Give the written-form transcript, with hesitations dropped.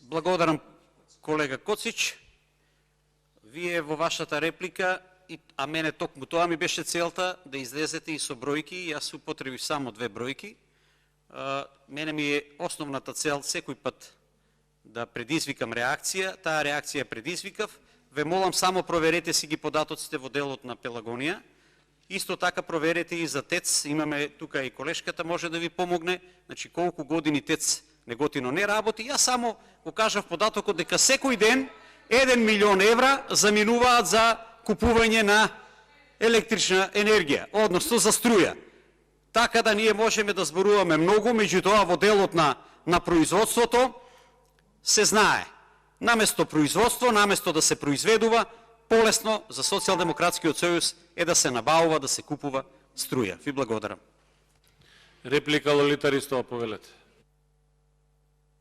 Благодарам, колега Коцич. Вие во вашата реплика, а мене токму тоа ми беше целта, да излезете и со бројки, јас употребив само 2 бројки. Мене ми е основната цел секој пат да предизвикам реакција, таа реакција предизвикав. Ве молам само проверете си ги податоците во делот на Пелагонија. Исто така проверете и за ТЕЦ, имаме тука и колешката може да ви помогне, значи колку години ТЕЦ Неготино не работи. Јас само го кажав податокот дека секој ден 1 милион евра заминуваат за купување на електрична енергија, односно за струја. Така да ние можеме да зборуваме многу, меѓутоа во делот на производството се знае. Наместо производство, наместо да се произведува, полесно за Социјалдемократскиот сојуз е да се набавува, да се купува струја. Ви благодарам. Реплика Лолита Ристова, повелете.